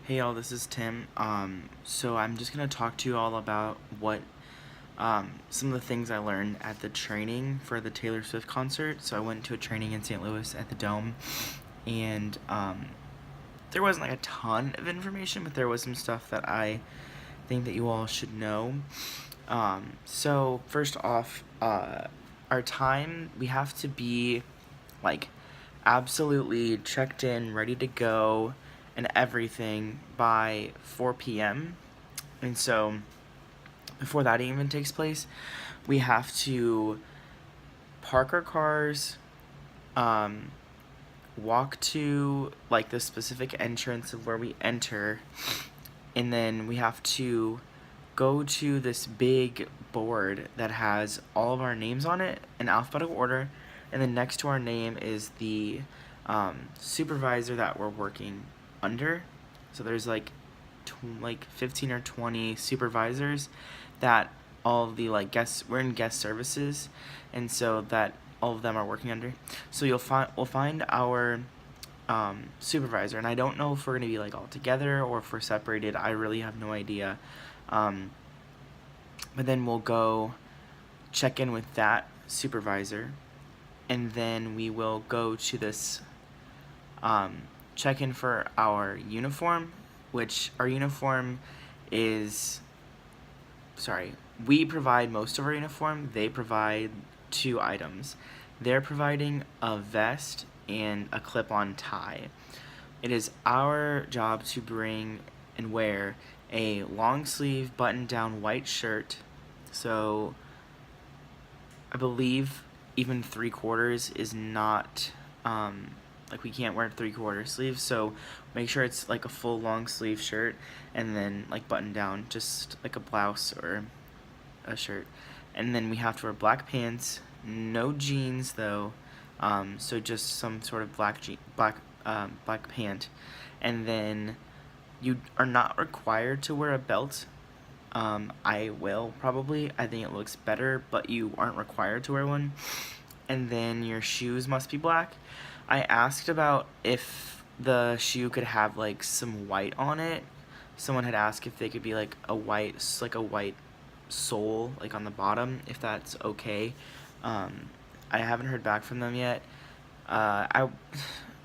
Hey y'all, this is Tim. So I'm just gonna talk to you all about what some of the things I learned at the training for the Taylor Swift concert. So I went to a training in St. Louis at the Dome, and there wasn't like a ton of information, but there was some stuff that I think that you all should know. So first off, our time, we have to be like absolutely checked in, ready to go, and everything by 4 p.m. And so before that even takes place, we have to park our cars, um, walk to like the specific entrance of where we enter, and then we have to go to this big board that has all of our names on it in alphabetical order, and then next to our name is the supervisor that we're working under. So there's like 15 or 20 supervisors that all of the like guests, we're in guest services, and so that all of them are working under. So we'll find our supervisor, and I don't know if we're gonna be like all together or if we're separated. I really have no idea. Um, but then we'll go check in with that supervisor, and then we will go to this check in for our uniform, which our uniform is, sorry, we provide most of our uniform. They provide two items. They're providing a vest and a clip-on tie. It is our job to bring and wear a long sleeve button down white shirt. So I believe even 3/4 is not like we can't wear 3/4 sleeves, so make sure it's like a full long sleeve shirt, and then like button down, just like a blouse or a shirt. And then we have to wear black pants, no jeans though, so just some sort of black pant. And then you are not required to wear a belt. I will probably. I think it looks better, but you aren't required to wear one. And then your shoes must be black. I asked about if the shoe could have like some white on it. Someone had asked if they could be like a white sole like on the bottom, if that's okay. I haven't heard back from them yet. I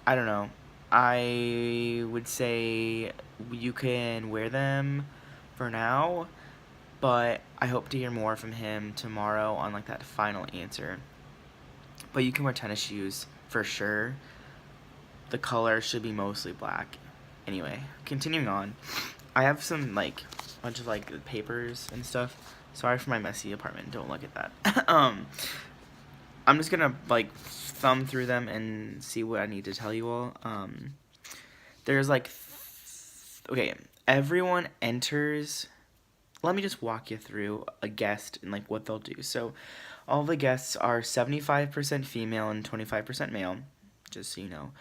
don't know. I would say you can wear them for now, but I hope to hear more from him tomorrow on like that final answer. But you can wear tennis shoes for sure. The color should be mostly black. Anyway, continuing on. I have some like bunch of like papers and stuff. Sorry for my messy apartment. Don't look at that. I'm just gonna like thumb through them and see what I need to tell you all. There's like okay, everyone enters. Let me just walk you through a guest and like what they'll do. So all the guests are 75% female and 25% male, just so you know.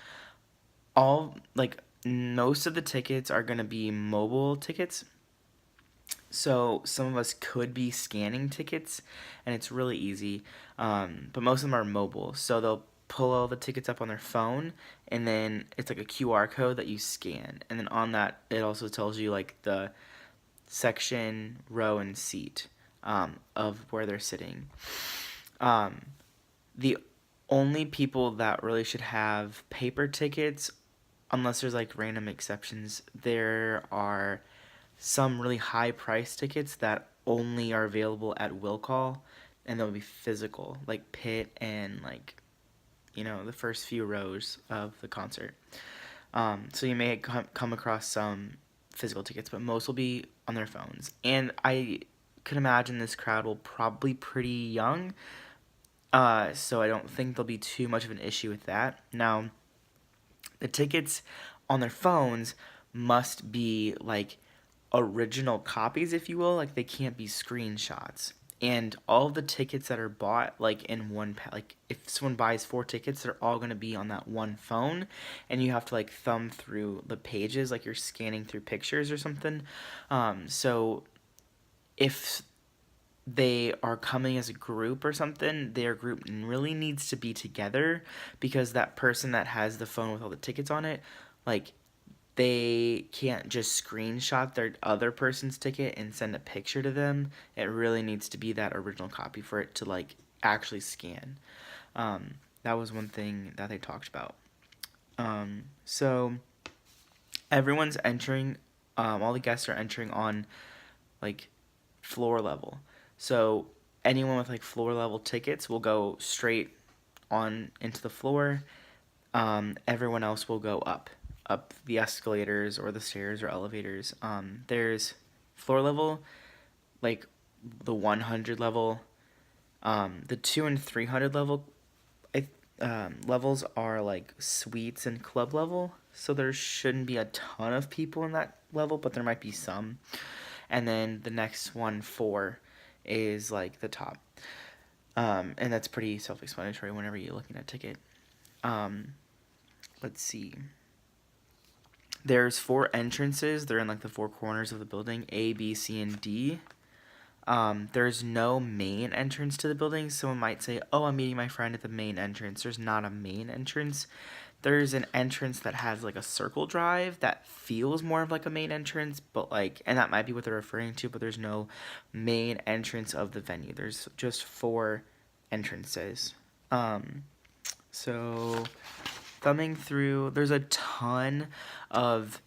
All like most of the tickets are going to be mobile tickets. So some of us could be scanning tickets, and it's really easy. But most of them are mobile. So they'll pull all the tickets up on their phone, and then it's like a QR code that you scan. And then on that, it also tells you like the section, row, and seat of where they're sitting. The only people that really should have paper tickets, unless there's like random exceptions, there are some really high price tickets that only are available at will call, and they'll be physical, like pit and like the first few rows of the concert. So you may come across some physical tickets, but most will be on their phones. And I could imagine this crowd will probably pretty young, so I don't think there'll be too much of an issue with that. Now, the tickets on their phones must be like original copies, if you will. Like they can't be screenshots. And all of the tickets that are bought like in one like if someone buys 4 tickets, they're all going to be on that one phone, and you have to like thumb through the pages like you're scanning through pictures or something. So if they are coming as a group or something, their group really needs to be together, because that person that has the phone with all the tickets on it, like they can't just screenshot their other person's ticket and send a picture to them. It really needs to be that original copy for it to like actually scan. That was one thing that they talked about. So everyone's entering, all the guests are entering on like floor level. So anyone with like floor level tickets will go straight on into the floor. Everyone else will go up the escalators or the stairs or elevators. There's floor level, like the 100 level, the 2 and 300 level. Levels are like suites and club level, so there shouldn't be a ton of people in that level, but there might be some. And then the next one, 4, is like the top. And that's pretty self-explanatory whenever you're looking at a ticket. Let's see. There's 4 entrances. They're in like the 4 corners of the building, A, B, C, and D. There's no main entrance to the building. Someone might say, oh, I'm meeting my friend at the main entrance. There's not a main entrance. There's an entrance that has like a circle drive that feels more of like a main entrance, but like, and that might be what they're referring to, but there's no main entrance of the venue. There's just 4 entrances. So thumbing through, there's a ton of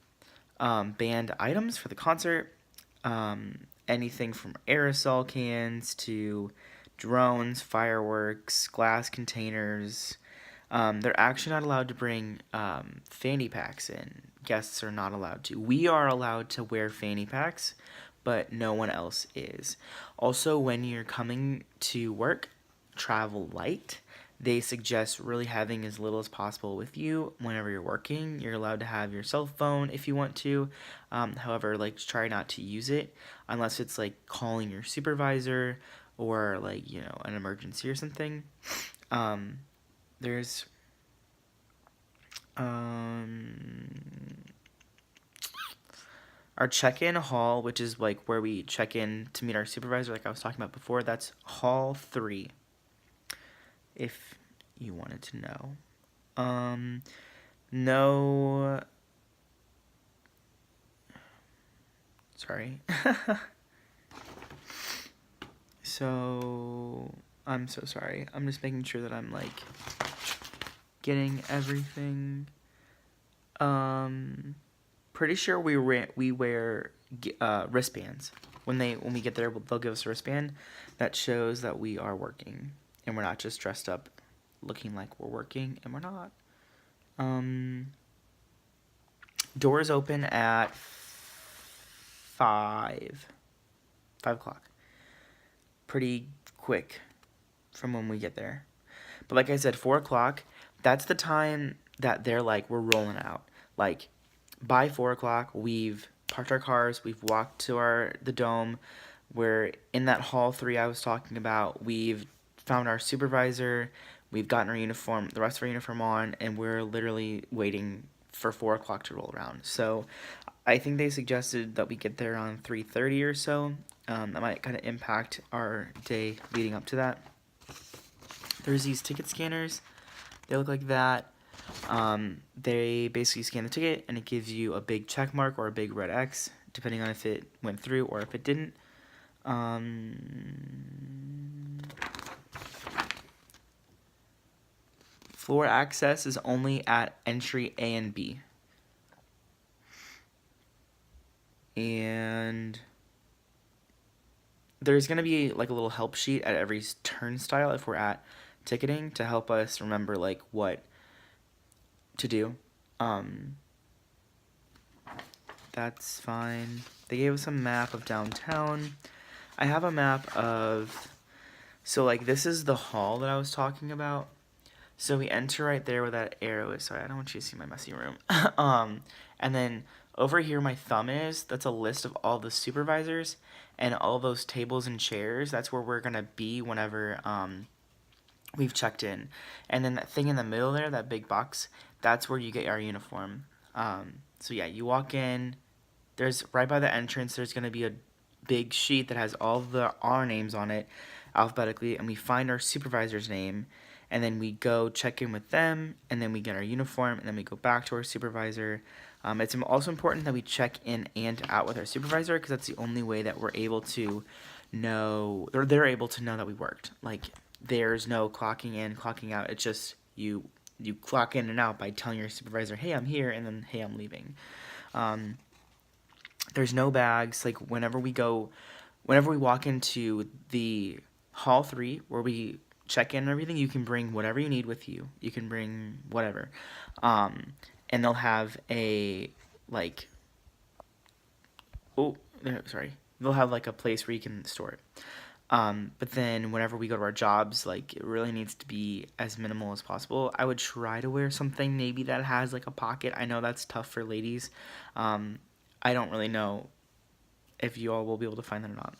banned items for the concert. Anything from aerosol cans to drones, fireworks, glass containers. They're actually not allowed to bring fanny packs in. Guests are not allowed to. We are allowed to wear fanny packs, but no one else is. Also, when you're coming to work, travel light. They suggest really having as little as possible with you whenever you're working. You're allowed to have your cell phone if you want to. However, like, try not to use it unless it's like calling your supervisor or like, you know, an emergency or something. There's our check-in hall, which is like where we check in to meet our supervisor, like I was talking about before. That's hall 3. If you wanted to know. No. Sorry. So, I'm so sorry. I'm just making sure that I'm like getting everything. Pretty sure we wear wristbands. When we get there, they'll give us a wristband that shows that we are working. And we're not just dressed up looking like we're working, and we're not. Doors open at 5 o'clock. Pretty quick from when we get there. But like I said, 4 o'clock, that's the time that they're like, we're rolling out. Like, by 4 o'clock, we've parked our cars, we've walked to the dome. We're in that hall 3 I was talking about. We've found our supervisor, we've gotten our uniform, the rest of our uniform on, and we're literally waiting for 4 o'clock to roll around. So I think they suggested that we get there on 3:30 or so. That might kind of impact our day leading up to that. There's these ticket scanners. They look like that. They basically scan the ticket, and it gives you a big check mark or a big red X, depending on if it went through or if it didn't. Floor access is only at entry A and B. And there's going to be like a little help sheet at every turnstile if we're at ticketing to help us remember like what to do. That's fine. They gave us a map of downtown. I have a map of, so like this is the hall that I was talking about. So we enter right there where that arrow is. Sorry, I don't want you to see my messy room. And then over here my thumb is, that's a list of all the supervisors and all those tables and chairs. That's where we're going to be whenever we've checked in. And then that thing in the middle there, that big box, that's where you get our uniform. So yeah, you walk in. There's right by the entrance, there's going to be a big sheet that has all our names on it alphabetically, and we find our supervisor's name. And then we go check in with them, and then we get our uniform, and then we go back to our supervisor. It's also important that we check in and out with our supervisor, because that's the only way that we're able to know, or they're able to know that we worked. Like, there's no clocking in, clocking out. It's just you clock in and out by telling your supervisor, hey, I'm here, and then, hey, I'm leaving. There's no bags. Like, whenever we walk into the hall 3 where we check in and everything, you can bring whatever you need with you. You can bring whatever. And they'll have a, like, they'll have, like, a place where you can store it. But then whenever we go to our jobs, like, it really needs to be as minimal as possible. I would try to wear something maybe that has, like, a pocket. I know that's tough for ladies. I don't really know if you all will be able to find that or not.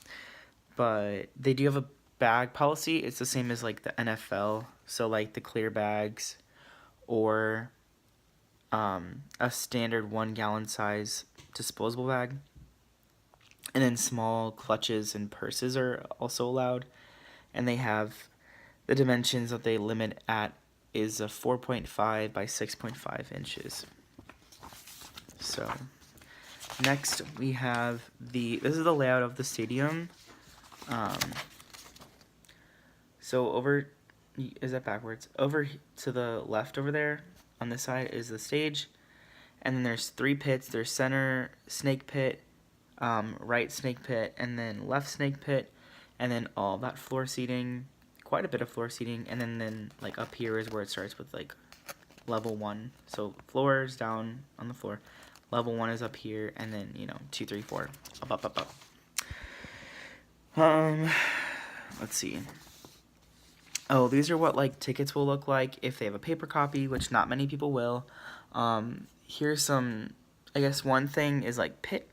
But they do have a bag policy. It's the same as, like, the NFL. So, like, the clear bags, or a standard 1-gallon size disposable bag. And then small clutches and purses are also allowed. And they have the dimensions that they limit at is a 4.5 by 6.5 inches. So next we have this is the layout of the stadium. So is that backwards? Over to the left over there on this side is the stage. And then there's 3 pits. There's center snake pit, right snake pit, and then left snake pit, and then all that floor seating, quite a bit of floor seating, and then like up here is where it starts with, like, level 1. So floors down on the floor. Level 1 is up here, and then 2, 3, 4, up. Let's see. Oh, these are what, like, tickets will look like if they have a paper copy, which not many people will. Here's some, I guess one thing is, like, pit.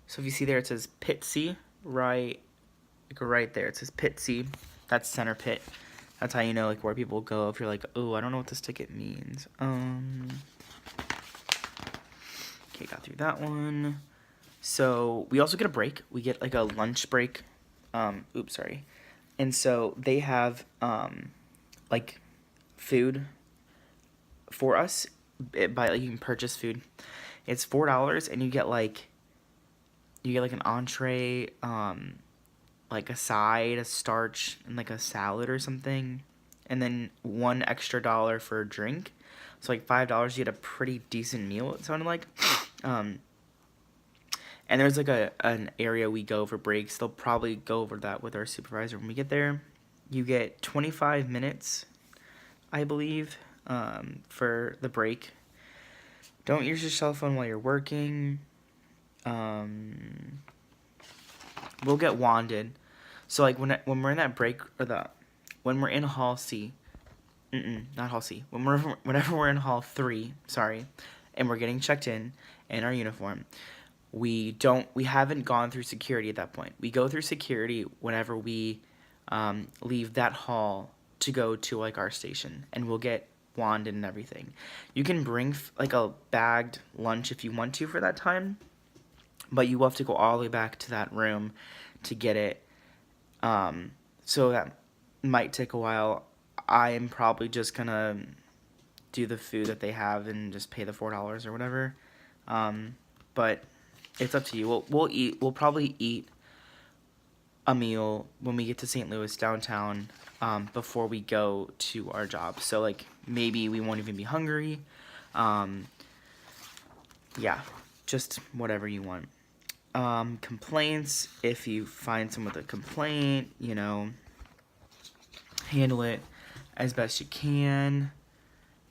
So if you see there, it says pit C, right there. It says pit C. That's center pit. That's how you know, like, where people go if you're like, oh, I don't know what this ticket means. Okay, got through that one. So we also get a break. We get, like, a lunch break. And so they have, like, food for us. You can purchase food. It's $4, and you get like an entree, like a side, a starch, and like a salad or something, and then $1 extra for a drink. So, like, $5, you get a pretty decent meal, it sounded like. And there's, like, an area we go for breaks. They'll probably go over that with our supervisor when we get there. You get 25 minutes, I believe, for the break. Don't use your cell phone while you're working. We'll get wanded. So, like, when we're in that break, when we're in Hall C, not Hall C. Whenever we're in Hall 3, and we're getting checked in our uniform, we haven't gone through security at that point. We go through security whenever we leave that hall to go to, like, our station, and we'll get wanded and everything. You can bring, like, a bagged lunch if you want to for that time, but you will have to go all the way back to that room to get it. So that might take a while. I am probably just gonna do the food that they have and just pay the $4 or whatever. But it's up to you. We'll probably eat a meal when we get to St. Louis downtown, before we go to our job. So, like, maybe we won't even be hungry. Yeah, just whatever you want. Complaints, if you find someone with a complaint, handle it as best you can.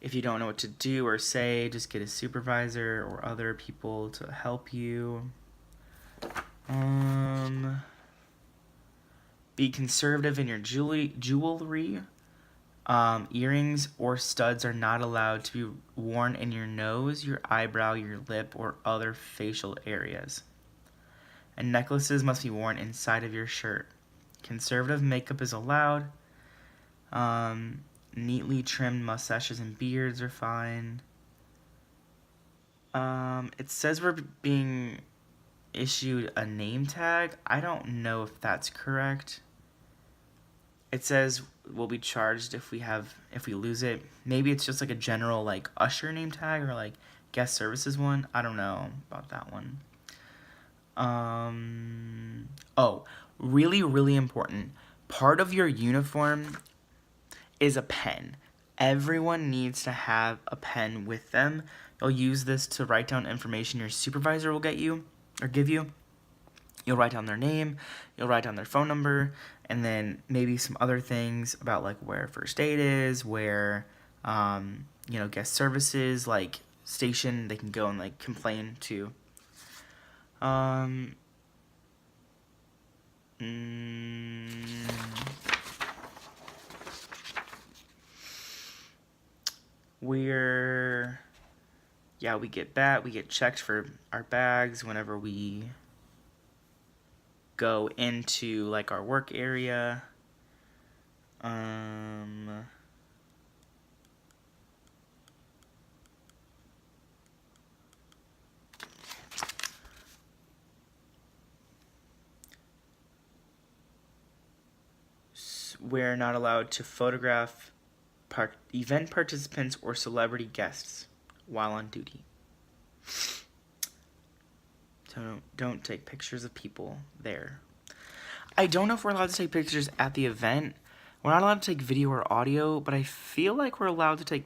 If you don't know what to do or say, just get a supervisor or other people to help you. Be conservative in your jewelry. Earrings or studs are not allowed to be worn in your nose, your eyebrow, your lip, or other facial areas. And necklaces must be worn inside of your shirt. Conservative makeup is allowed. Neatly trimmed mustaches and beards are fine. It says we're being issued a name tag. I don't know if that's correct. It says we'll be charged if we lose it. Maybe it's just like a general, like, usher name tag, or like guest services one, I don't know about that one. Oh, really, really important. Part of your uniform is a pen. Everyone needs to have a pen with them. You'll use this to write down information your supervisor will get you or give you. You'll write down their name, you'll write down their phone number, and then maybe some other things about like where first aid is, where guest services, like station, they can go and like complain to. Um, we get checked for our bags whenever we go into like our work area. We're not allowed to photograph event participants or celebrity guests while on duty. So don't take pictures of people there. I don't know if we're allowed to take pictures at the event. We're not allowed to take video or audio, but I feel like we're allowed to take